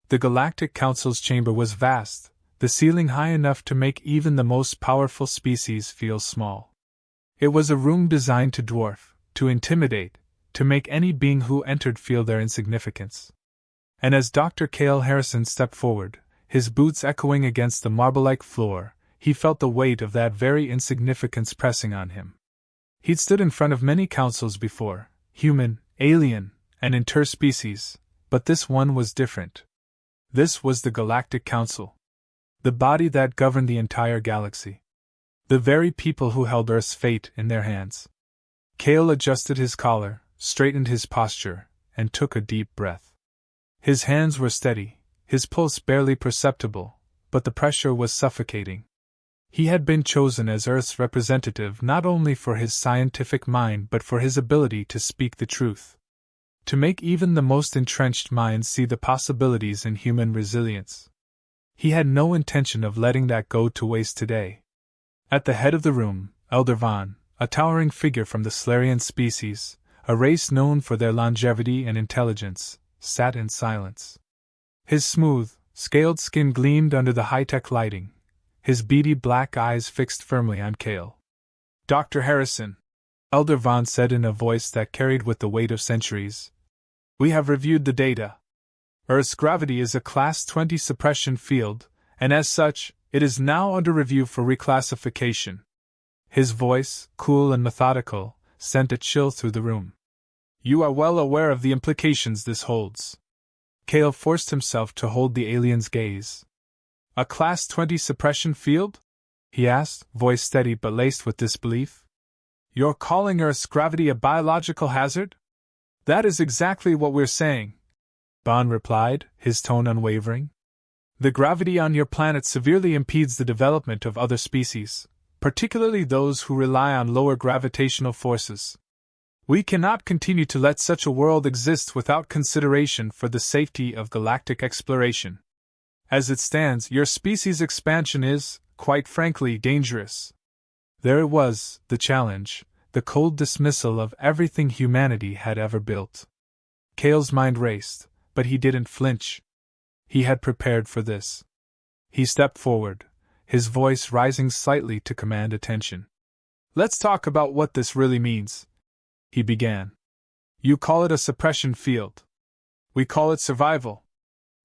The Galactic Council's chamber was vast, the ceiling high enough to make even the most powerful species feel small. It was a room designed to dwarf, to intimidate, to make any being who entered feel their insignificance. And as Dr. Cale Harrison stepped forward, his boots echoing against the marble-like floor, he felt the weight of that very insignificance pressing on him. He'd stood in front of many councils before, human, alien, and interspecies, but this one was different. This was the Galactic Council. The body that governed the entire galaxy. The very people who held Earth's fate in their hands. Cale adjusted his collar, straightened his posture, and took a deep breath. His hands were steady, his pulse barely perceptible, but the pressure was suffocating. He had been chosen as Earth's representative not only for his scientific mind but for his ability to speak the truth. To make even the most entrenched minds see the possibilities in human resilience. He had no intention of letting that go to waste today. At the head of the room, Elder Vaughn, a towering figure from the Solarian species, a race known for their longevity and intelligence, sat in silence. His smooth, scaled skin gleamed under the high-tech lighting, his beady black eyes fixed firmly on Cale. "Dr. Harrison," Elder Vaughn said in a voice that carried with the weight of centuries, "we have reviewed the data. Earth's gravity is a Class 20 suppression field, and as such, it is now under review for reclassification." His voice, cool and methodical, sent a chill through the room. "You are well aware of the implications this holds." Cale forced himself to hold the alien's gaze. "A Class 20 suppression field?" he asked, voice steady but laced with disbelief. "You're calling Earth's gravity a biological hazard?" "That is exactly what we're saying," Vaughn replied, his tone unwavering. "The gravity on your planet severely impedes the development of other species, particularly those who rely on lower gravitational forces. We cannot continue to let such a world exist without consideration for the safety of galactic exploration. As it stands, your species' expansion is, quite frankly, dangerous." There it was, the challenge, the cold dismissal of everything humanity had ever built. Cale's mind raced, but he didn't flinch. He had prepared for this. He stepped forward, his voice rising slightly to command attention. "Let's talk about what this really means," he began. "You call it a suppression field. We call it survival."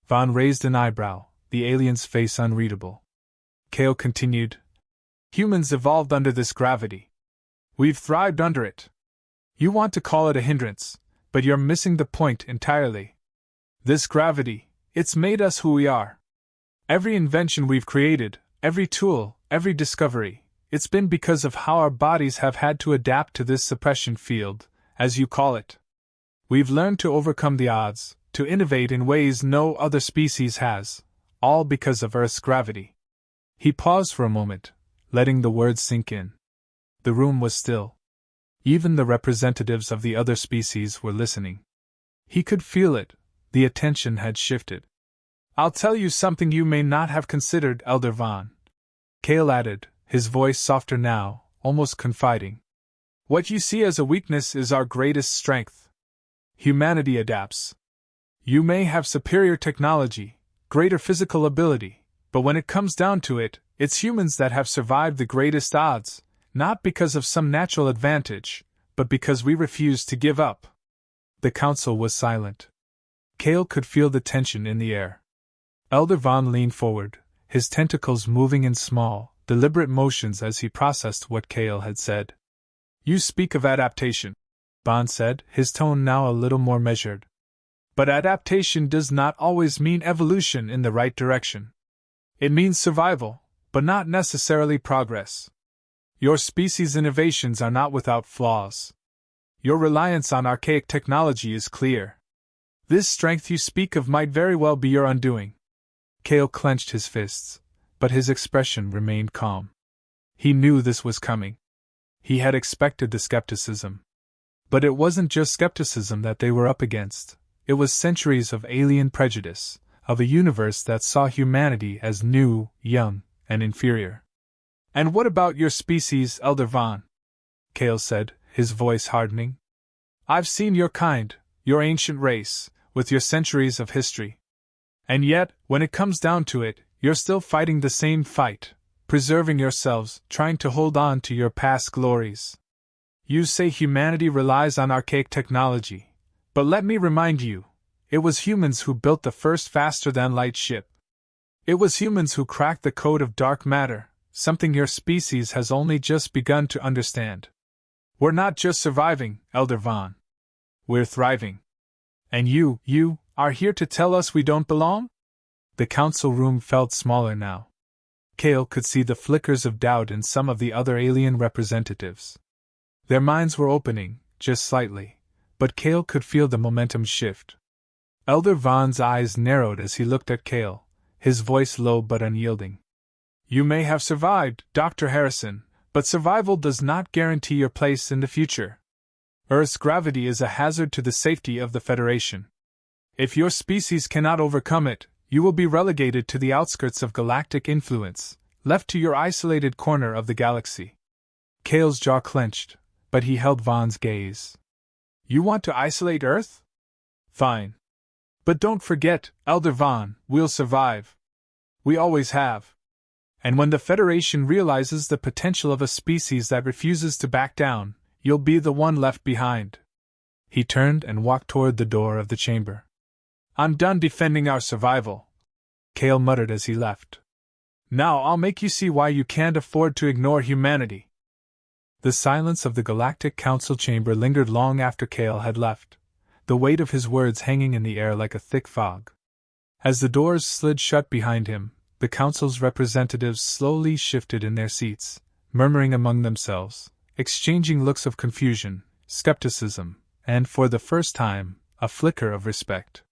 Vaughn raised an eyebrow, the alien's face unreadable. Cale continued, "Humans evolved under this gravity. We've thrived under it. You want to call it a hindrance, but you're missing the point entirely. This gravity, it's made us who we are. Every invention we've created, every tool, every discovery, it's been because of how our bodies have had to adapt to this suppression field, as you call it. We've learned to overcome the odds, to innovate in ways no other species has, all because of Earth's gravity." He paused for a moment, letting the words sink in. The room was still. Even the representatives of the other species were listening. He could feel it, the attention had shifted. "I'll tell you something you may not have considered, Elder Vaughn," Cale added, his voice softer now, almost confiding. "What you see as a weakness is our greatest strength. Humanity adapts. You may have superior technology, greater physical ability, but when it comes down to it, it's humans that have survived the greatest odds, not because of some natural advantage, but because we refuse to give up." The council was silent. Cale could feel the tension in the air. Elder Vaughn leaned forward, his tentacles moving in small, deliberate motions as he processed what Cale had said. "You speak of adaptation," Vaughn said, his tone now a little more measured. "But adaptation does not always mean evolution in the right direction. It means survival, but not necessarily progress. Your species' innovations are not without flaws. Your reliance on archaic technology is clear. This strength you speak of might very well be your undoing." Cale clenched his fists, but his expression remained calm. He knew this was coming. He had expected the skepticism. But it wasn't just skepticism that they were up against. It was centuries of alien prejudice, of a universe that saw humanity as new, young, and inferior. "And what about your species, Elder Vaughn?" Cale said, his voice hardening. "I've seen your kind, your ancient race, with your centuries of history. And yet, when it comes down to it, you're still fighting the same fight, preserving yourselves, trying to hold on to your past glories. You say humanity relies on archaic technology, but let me remind you, it was humans who built the first faster-than-light ship. It was humans who cracked the code of dark matter, something your species has only just begun to understand. We're not just surviving, Elder Vaughn. We're thriving. And you are here to tell us we don't belong? The council room felt smaller now. Kale could see the flickers of doubt in some of the other alien representatives. Their minds were opening, just slightly, but Kale could feel the momentum shift. Elder Vaughn's eyes narrowed as he looked at Kale, his voice low but unyielding. You may have survived, Dr. Harrison, but survival does not guarantee your place in the future. Earth's gravity is a hazard to the safety of the Federation. If your species cannot overcome it, you will be relegated to the outskirts of galactic influence, left to your isolated corner of the galaxy. Kale's jaw clenched, but he held Vaughn's gaze. You want to isolate Earth? Fine. But don't forget, Elder Vaughn, we'll survive. We always have. And when the Federation realizes the potential of a species that refuses to back down, you'll be the one left behind. He turned and walked toward the door of the chamber. I'm done defending our survival, Kale muttered as he left. Now I'll make you see why you can't afford to ignore humanity. The silence of the Galactic Council chamber lingered long after Kale had left, the weight of his words hanging in the air like a thick fog. As the doors slid shut behind him, the Council's representatives slowly shifted in their seats, murmuring among themselves, exchanging looks of confusion, skepticism, and, for the first time, a flicker of respect.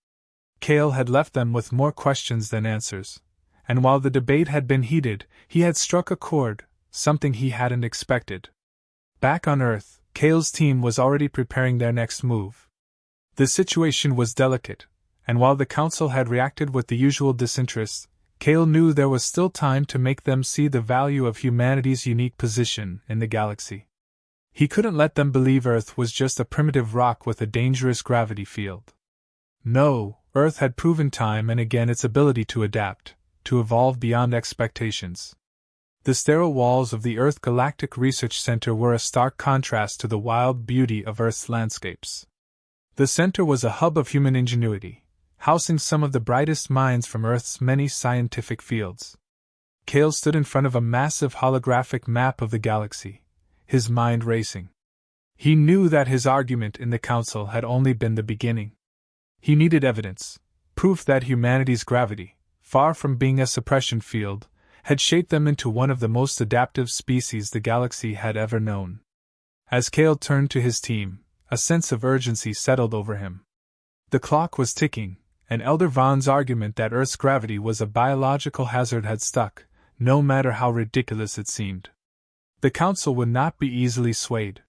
Kale had left them with more questions than answers, and while the debate had been heated, he had struck a chord, something he hadn't expected. Back on Earth, Kale's team was already preparing their next move. The situation was delicate, and while the Council had reacted with the usual disinterest, Kale knew there was still time to make them see the value of humanity's unique position in the galaxy. He couldn't let them believe Earth was just a primitive rock with a dangerous gravity field. No, Earth had proven time and again its ability to adapt, to evolve beyond expectations. The sterile walls of the Earth Galactic Research Center were a stark contrast to the wild beauty of Earth's landscapes. The center was a hub of human ingenuity, housing some of the brightest minds from Earth's many scientific fields. Kale stood in front of a massive holographic map of the galaxy, his mind racing. He knew that his argument in the Council had only been the beginning. He needed evidence, proof that humanity's gravity, far from being a suppression field, had shaped them into one of the most adaptive species the galaxy had ever known. As Kale turned to his team, a sense of urgency settled over him. The clock was ticking, and Elder Vaughn's argument that Earth's gravity was a biological hazard had stuck, no matter how ridiculous it seemed. The Council would not be easily swayed.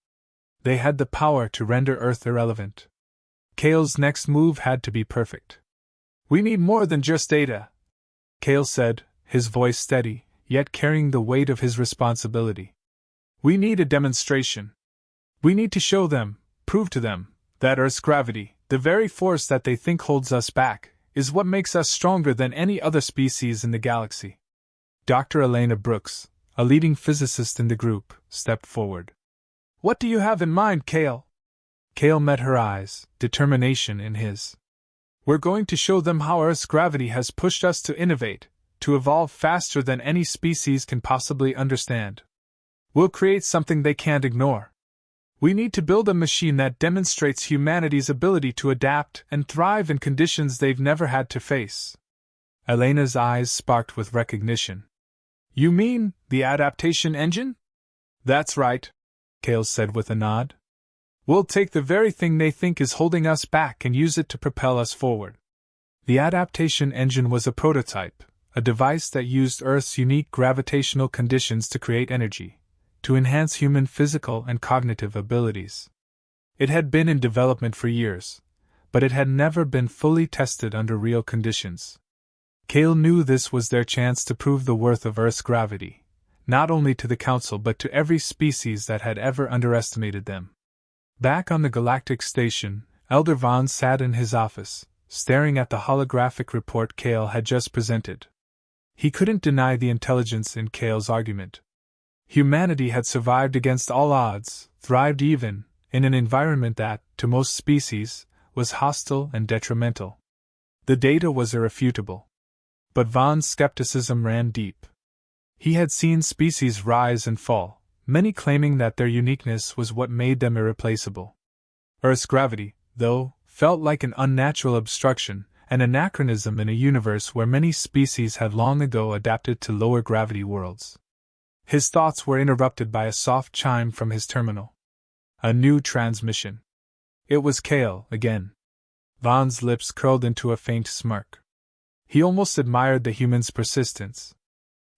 They had the power to render Earth irrelevant. Kale's next move had to be perfect. We need more than just data, Kale said, his voice steady, yet carrying the weight of his responsibility. We need a demonstration. We need to show them, prove to them, that Earth's gravity, the very force that they think holds us back, is what makes us stronger than any other species in the galaxy. Dr. Elena Brooks, a leading physicist in the group, stepped forward. What do you have in mind, Kale? Kale met her eyes, determination in his. We're going to show them how Earth's gravity has pushed us to innovate, to evolve faster than any species can possibly understand. We'll create something they can't ignore. We need to build a machine that demonstrates humanity's ability to adapt and thrive in conditions they've never had to face. Elena's eyes sparked with recognition. You mean, the adaptation engine? That's right, Kale said with a nod. We'll take the very thing they think is holding us back and use it to propel us forward. The adaptation engine was a prototype, a device that used Earth's unique gravitational conditions to create energy, to enhance human physical and cognitive abilities. It had been in development for years, but it had never been fully tested under real conditions. Kale knew this was their chance to prove the worth of Earth's gravity, not only to the Council but to every species that had ever underestimated them. Back on the galactic station, Elder Vaughn sat in his office, staring at the holographic report Kale had just presented. He couldn't deny the intelligence in Kale's argument. Humanity had survived against all odds, thrived even, in an environment that, to most species, was hostile and detrimental. The data was irrefutable. But Vaughn's skepticism ran deep. He had seen species rise and fall, many claiming that their uniqueness was what made them irreplaceable. Earth's gravity, though, felt like an unnatural obstruction, an anachronism in a universe where many species had long ago adapted to lower gravity worlds. His thoughts were interrupted by a soft chime from his terminal. A new transmission. It was Kale, again. Vaughn's lips curled into a faint smirk. He almost admired the human's persistence.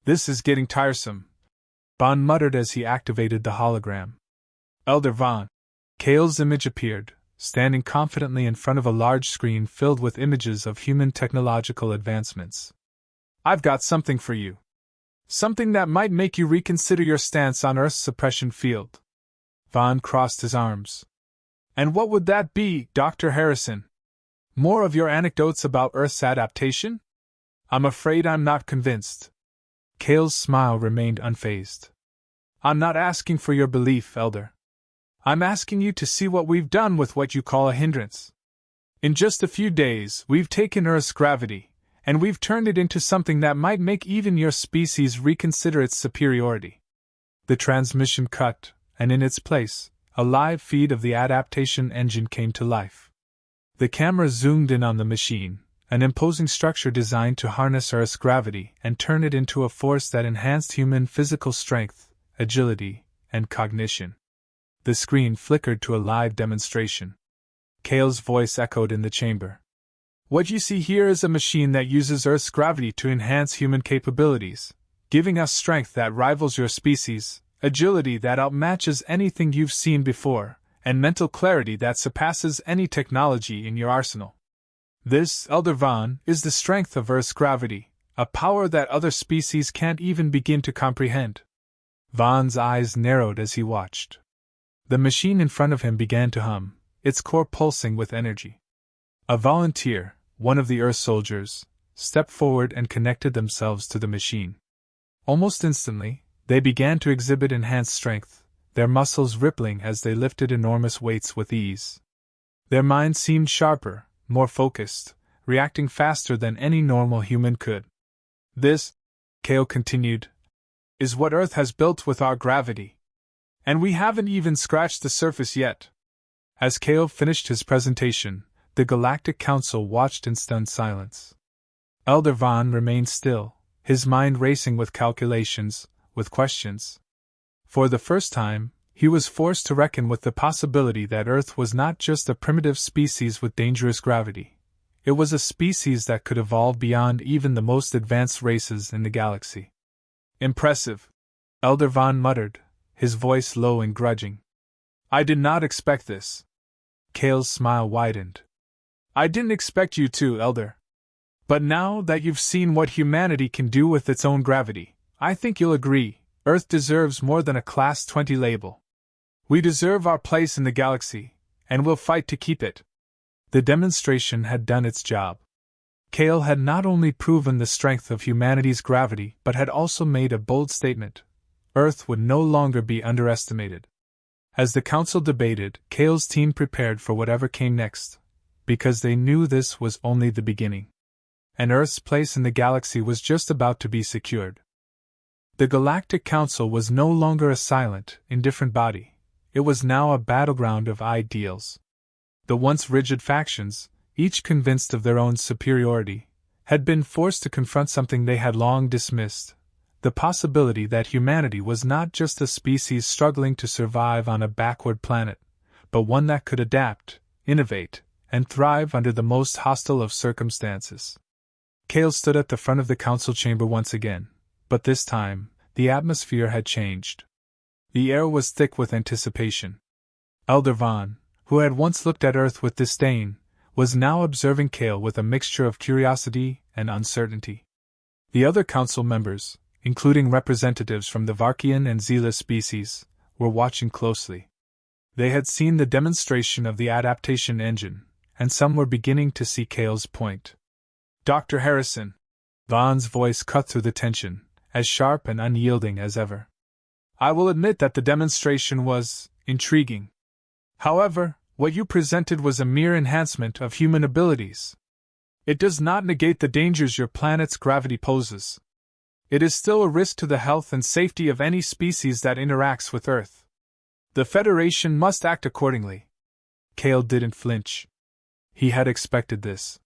"This is getting tiresome," Vaughn muttered as he activated the hologram. "Elder Vaughn." Kale's image appeared, standing confidently in front of a large screen filled with images of human technological advancements. "I've got something for you. Something that might make you reconsider your stance on Earth's suppression field." Vaughn crossed his arms. "And what would that be, Dr. Harrison? More of your anecdotes about Earth's adaptation? I'm afraid I'm not convinced." Kale's smile remained unfazed. "I'm not asking for your belief, Elder. I'm asking you to see what we've done with what you call a hindrance. In just a few days, we've taken Earth's gravity, and we've turned it into something that might make even your species reconsider its superiority." The transmission cut, and in its place, a live feed of the adaptation engine came to life. The camera zoomed in on the machine, an imposing structure designed to harness Earth's gravity and turn it into a force that enhanced human physical strength, agility, and cognition. The screen flickered to a live demonstration. Kale's voice echoed in the chamber. "What you see here is a machine that uses Earth's gravity to enhance human capabilities, giving us strength that rivals your species, agility that outmatches anything you've seen before, and mental clarity that surpasses any technology in your arsenal. This, Elder Vaughn, is the strength of Earth's gravity, a power that other species can't even begin to comprehend." Vaughn's eyes narrowed as he watched. The machine in front of him began to hum, its core pulsing with energy. A volunteer, one of the Earth soldiers, stepped forward and connected themselves to the machine. Almost instantly, they began to exhibit enhanced strength, their muscles rippling as they lifted enormous weights with ease. Their minds seemed sharper, more focused, reacting faster than any normal human could. "This," Kale continued, "is what Earth has built with our gravity. And we haven't even scratched the surface yet." As Kale finished his presentation, the Galactic Council watched in stunned silence. Elder Vaughn remained still, his mind racing with calculations, with questions. For the first time, he was forced to reckon with the possibility that Earth was not just a primitive species with dangerous gravity. It was a species that could evolve beyond even the most advanced races in the galaxy. "Impressive," Elder Vaughn muttered, his voice low and grudging. "I did not expect this." Kale's smile widened. "I didn't expect you to, Elder. But now that you've seen what humanity can do with its own gravity, I think you'll agree, Earth deserves more than a Class 20 label. We deserve our place in the galaxy, and we'll fight to keep it." The demonstration had done its job. Kale had not only proven the strength of humanity's gravity but had also made a bold statement. Earth would no longer be underestimated. As the council debated, Kale's team prepared for whatever came next, because they knew this was only the beginning. And Earth's place in the galaxy was just about to be secured. The Galactic Council was no longer a silent, indifferent body. It was now a battleground of ideals. The once rigid factions, each convinced of their own superiority, had been forced to confront something they had long dismissed: the possibility that humanity was not just a species struggling to survive on a backward planet, but one that could adapt, innovate, and thrive under the most hostile of circumstances. Kale stood at the front of the council chamber once again, but this time, the atmosphere had changed. The air was thick with anticipation. Elder Vaughn, who had once looked at Earth with disdain, was now observing Kale with a mixture of curiosity and uncertainty. The other council members, including representatives from the Varkian and Zela species, were watching closely. They had seen the demonstration of the adaptation engine, and some were beginning to see Cale's point. Dr. Harrison. Vaughn's voice cut through the tension, as sharp and unyielding as ever. I will admit that the demonstration was intriguing. However, what you presented was a mere enhancement of human abilities. It does not negate the dangers your planet's gravity poses. It is still a risk to the health and safety of any species that interacts with Earth. The Federation must act accordingly. Cale didn't flinch. He had expected this.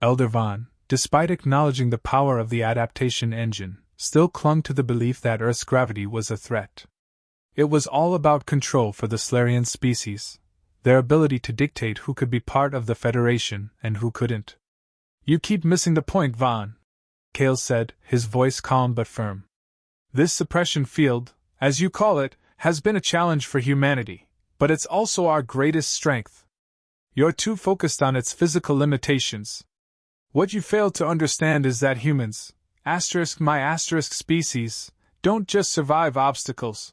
Elder Vaughn, despite acknowledging the power of the adaptation engine, still clung to the belief that Earth's gravity was a threat. It was all about control for the Slarian species, their ability to dictate who could be part of the Federation and who couldn't. You keep missing the point, Vaughn, Cale said, his voice calm but firm. This suppression field, as you call it, has been a challenge for humanity, but it's also our greatest strength. You're too focused on its physical limitations. What you fail to understand is that humans, my species, don't just survive obstacles.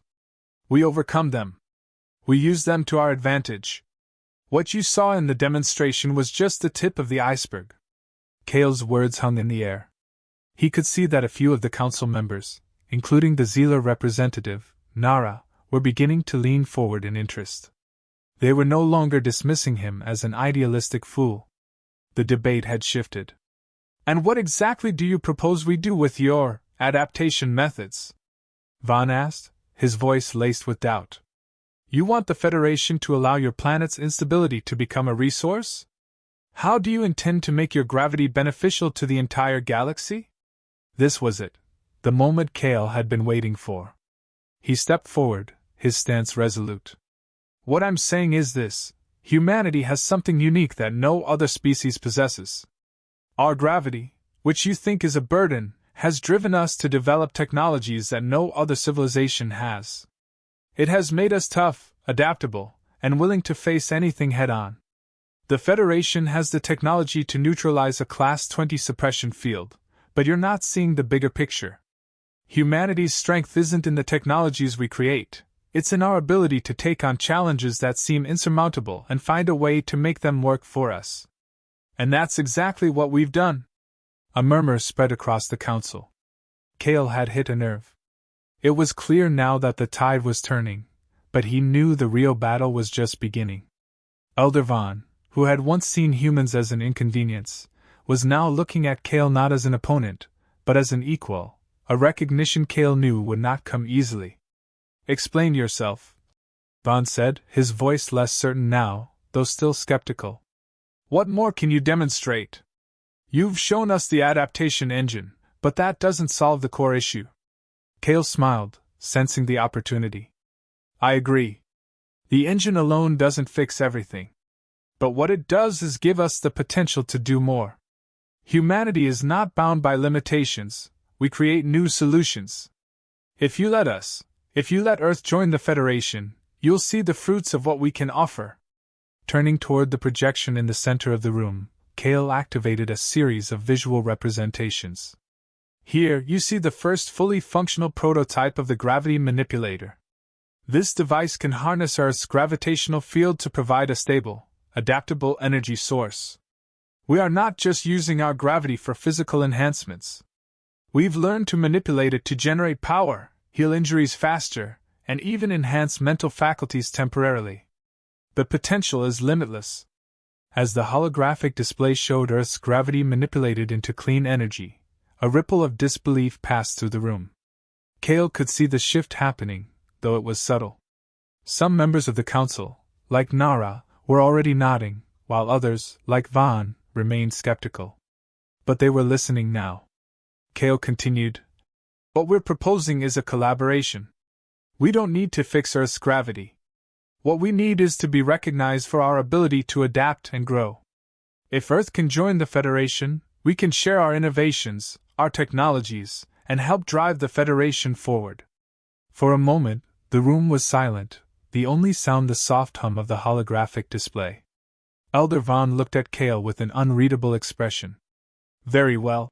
We overcome them. We use them to our advantage. What you saw in the demonstration was just the tip of the iceberg. Cale's words hung in the air. He could see that a few of the council members, including the Zealer representative, Nara, were beginning to lean forward in interest. They were no longer dismissing him as an idealistic fool. The debate had shifted. And what exactly do you propose we do with your adaptation methods? Vaughn asked, his voice laced with doubt. You want the Federation to allow your planet's instability to become a resource? How do you intend to make your gravity beneficial to the entire galaxy? This was it, the moment Cale had been waiting for. He stepped forward, his stance resolute. What I'm saying is this: humanity has something unique that no other species possesses. Our gravity, which you think is a burden, has driven us to develop technologies that no other civilization has. It has made us tough, adaptable, and willing to face anything head-on. The Federation has the technology to neutralize a Class 20 suppression field, but you're not seeing the bigger picture. Humanity's strength isn't in the technologies we create, it's in our ability to take on challenges that seem insurmountable and find a way to make them work for us. And that's exactly what we've done. A murmur spread across the council. Cale had hit a nerve. It was clear now that the tide was turning, but he knew the real battle was just beginning. Elder Vaughn, who had once seen humans as an inconvenience, was now looking at Cale not as an opponent, but as an equal, a recognition Cale knew would not come easily. Explain yourself, Vaughn said, his voice less certain now, though still skeptical. What more can you demonstrate? You've shown us the adaptation engine, but that doesn't solve the core issue. Cale smiled, sensing the opportunity. I agree. The engine alone doesn't fix everything. But what it does is give us the potential to do more. Humanity is not bound by limitations, we create new solutions. If you let Earth join the Federation, you'll see the fruits of what we can offer. Turning toward the projection in the center of the room, Cale activated a series of visual representations. Here, you see the first fully functional prototype of the gravity manipulator. This device can harness Earth's gravitational field to provide a stable, adaptable energy source. We are not just using our gravity for physical enhancements. We've learned to manipulate it to generate power, heal injuries faster, and even enhance mental faculties temporarily. The potential is limitless. As the holographic display showed Earth's gravity manipulated into clean energy, a ripple of disbelief passed through the room. Cale could see the shift happening, though it was subtle. Some members of the council, like Nara, were already nodding, while others, like Vaughn, remained skeptical. But they were listening now. Cale continued, What we're proposing is a collaboration. We don't need to fix Earth's gravity. What we need is to be recognized for our ability to adapt and grow. If Earth can join the Federation, we can share our innovations, our technologies, and help drive the Federation forward. For a moment, the room was silent, the only sound the soft hum of the holographic display. Elder Vaughn looked at Cale with an unreadable expression. Very well,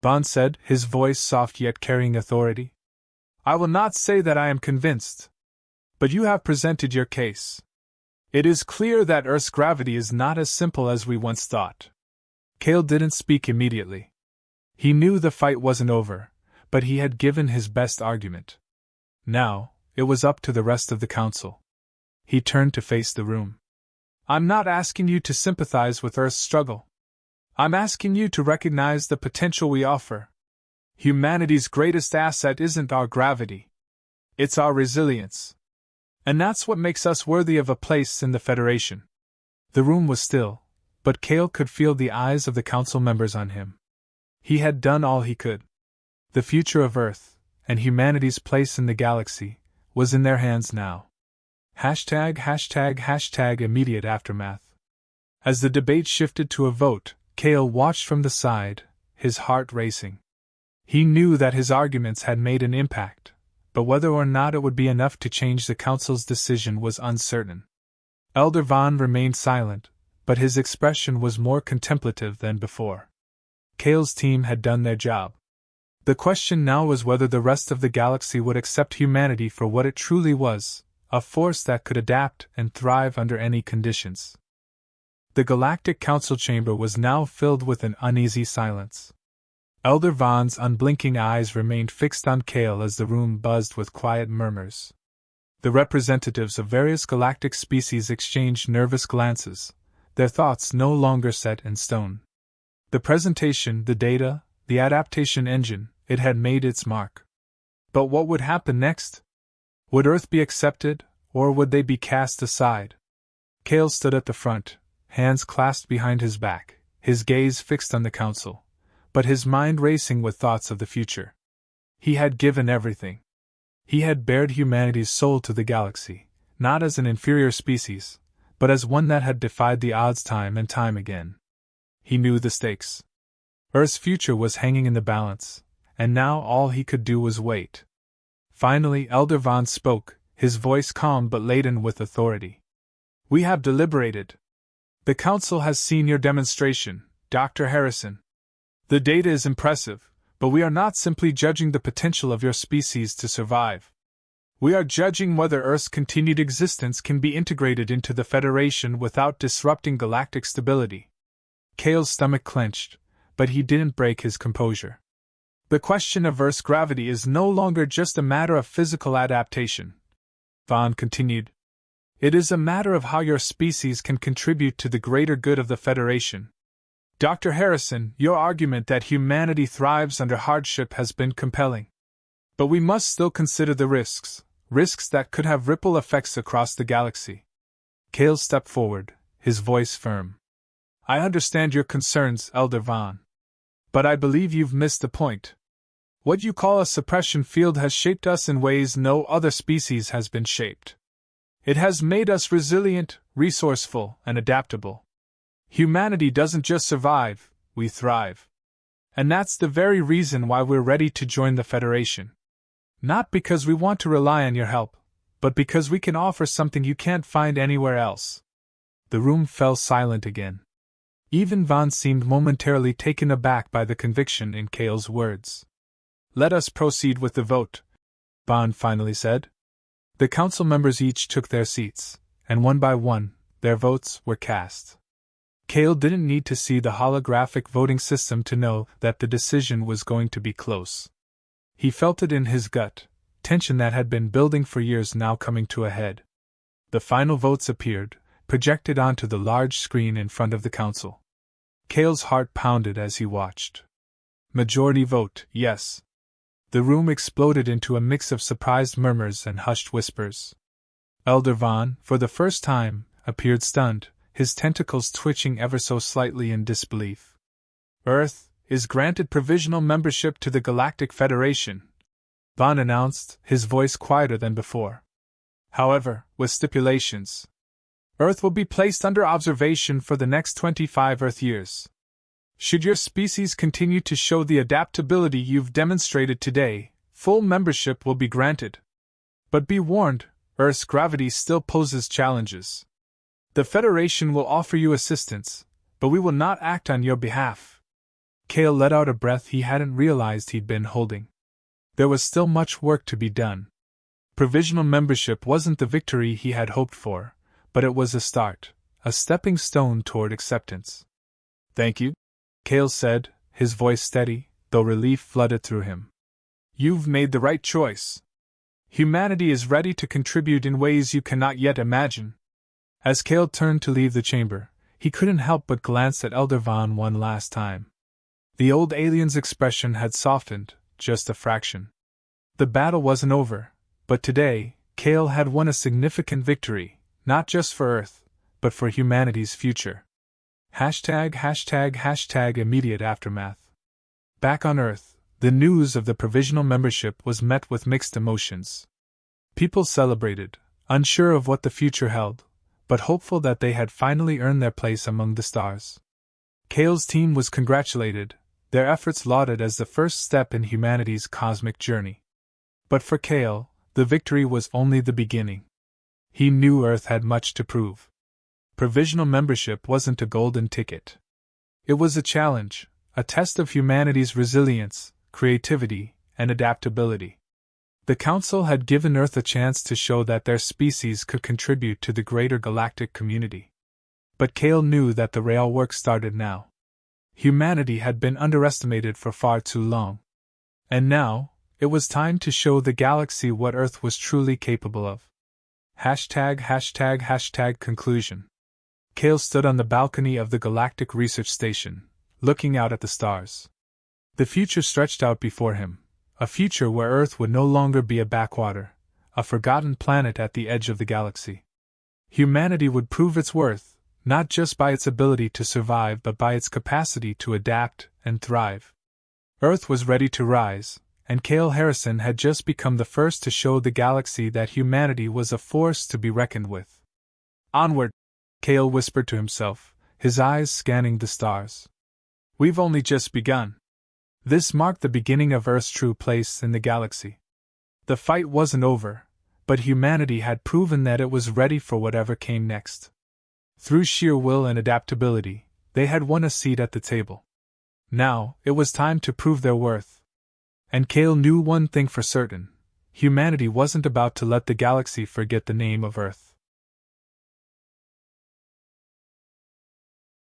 Vaughn said, his voice soft yet carrying authority. I will not say that I am convinced. But you have presented your case. It is clear that Earth's gravity is not as simple as we once thought. Cale didn't speak immediately. He knew the fight wasn't over, but he had given his best argument. Now, it was up to the rest of the council. He turned to face the room. I'm not asking you to sympathize with Earth's struggle. I'm asking you to recognize the potential we offer. Humanity's greatest asset isn't our gravity. It's our resilience. And that's what makes us worthy of a place in the Federation. The room was still, but Cale could feel the eyes of the council members on him. He had done all he could. The future of Earth, and humanity's place in the galaxy, was in their hands now. ### immediate aftermath. As the debate shifted to a vote, Cale watched from the side, his heart racing. He knew that his arguments had made an impact, but whether or not it would be enough to change the council's decision was uncertain. Elder Vaughn remained silent, but his expression was more contemplative than before. Cale's team had done their job. The question now was whether the rest of the galaxy would accept humanity for what it truly was, a force that could adapt and thrive under any conditions. The Galactic Council chamber was now filled with an uneasy silence. Elder Vaughn's unblinking eyes remained fixed on Cale as the room buzzed with quiet murmurs. The representatives of various galactic species exchanged nervous glances, their thoughts no longer set in stone. The presentation, the data, the adaptation engine, it had made its mark. But what would happen next? Would Earth be accepted, or would they be cast aside? Cale stood at the front, hands clasped behind his back, his gaze fixed on the council, but his mind racing with thoughts of the future. He had given everything. He had bared humanity's soul to the galaxy, not as an inferior species, but as one that had defied the odds time and time again. He knew the stakes. Earth's future was hanging in the balance, and now all he could do was wait. Finally, Elder Vaughn spoke, his voice calm but laden with authority. We have deliberated. The Council has seen your demonstration, Dr. Harrison. The data is impressive, but we are not simply judging the potential of your species to survive. We are judging whether Earth's continued existence can be integrated into the Federation without disrupting galactic stability. Cale's stomach clenched, but he didn't break his composure. The question of Earth's gravity is no longer just a matter of physical adaptation, Vaughn continued. It is a matter of how your species can contribute to the greater good of the Federation. Dr. Harrison, your argument that humanity thrives under hardship has been compelling. But we must still consider the risks that could have ripple effects across the galaxy. Cale stepped forward, his voice firm. I understand your concerns, Elder Vaughn. But I believe you've missed the point. What you call a suppression field has shaped us in ways no other species has been shaped. It has made us resilient, resourceful, and adaptable. Humanity doesn't just survive, we thrive. And that's the very reason why we're ready to join the Federation. Not because we want to rely on your help, but because we can offer something you can't find anywhere else. The room fell silent again. Even Vaughn seemed momentarily taken aback by the conviction in Cale's words. Let us proceed with the vote, Vaughn finally said. The council members each took their seats, and one by one, their votes were cast. Cale didn't need to see the holographic voting system to know that the decision was going to be close. He felt it in his gut, tension that had been building for years now coming to a head. The final votes appeared, projected onto the large screen in front of the council. Cale's heart pounded as he watched. Majority vote, yes. The room exploded into a mix of surprised murmurs and hushed whispers. Elder Vaughn, for the first time, appeared stunned, his tentacles twitching ever so slightly in disbelief. Earth is granted provisional membership to the Galactic Federation, Vaughn announced, his voice quieter than before. However, with stipulations. Earth will be placed under observation for the next 25 Earth years. Should your species continue to show the adaptability you've demonstrated today, full membership will be granted. But be warned, Earth's gravity still poses challenges. The Federation will offer you assistance, but we will not act on your behalf. Cale let out a breath he hadn't realized he'd been holding. There was still much work to be done. Provisional membership wasn't the victory he had hoped for, but it was a start, a stepping stone toward acceptance. "Thank you," Cale said, his voice steady, though relief flooded through him. "You've made the right choice. Humanity is ready to contribute in ways you cannot yet imagine." As Cale turned to leave the chamber, he couldn't help but glance at Elder Vaughn one last time. The old alien's expression had softened, just a fraction. The battle wasn't over, but today, Cale had won a significant victory, not just for Earth, but for humanity's future. #### immediate aftermath. Back on Earth, the news of the provisional membership was met with mixed emotions. People celebrated, unsure of what the future held, but hopeful that they had finally earned their place among the stars. Cale's team was congratulated, their efforts lauded as the first step in humanity's cosmic journey. But for Cale, the victory was only the beginning. He knew Earth had much to prove. Provisional membership wasn't a golden ticket. It was a challenge, a test of humanity's resilience, creativity, and adaptability. The Council had given Earth a chance to show that their species could contribute to the greater galactic community. But Cale knew that the real work started now. Humanity had been underestimated for far too long. And now, it was time to show the galaxy what Earth was truly capable of. #### conclusion. Cale stood on the balcony of the Galactic Research Station, looking out at the stars. The future stretched out before him, a future where Earth would no longer be a backwater, a forgotten planet at the edge of the galaxy. Humanity would prove its worth, not just by its ability to survive but by its capacity to adapt and thrive. Earth was ready to rise, and Cale Harrison had just become the first to show the galaxy that humanity was a force to be reckoned with. "Onward," Cale whispered to himself, his eyes scanning the stars. "We've only just begun." This marked the beginning of Earth's true place in the galaxy. The fight wasn't over, but humanity had proven that it was ready for whatever came next. Through sheer will and adaptability, they had won a seat at the table. Now, it was time to prove their worth. And Cale knew one thing for certain: humanity wasn't about to let the galaxy forget the name of Earth.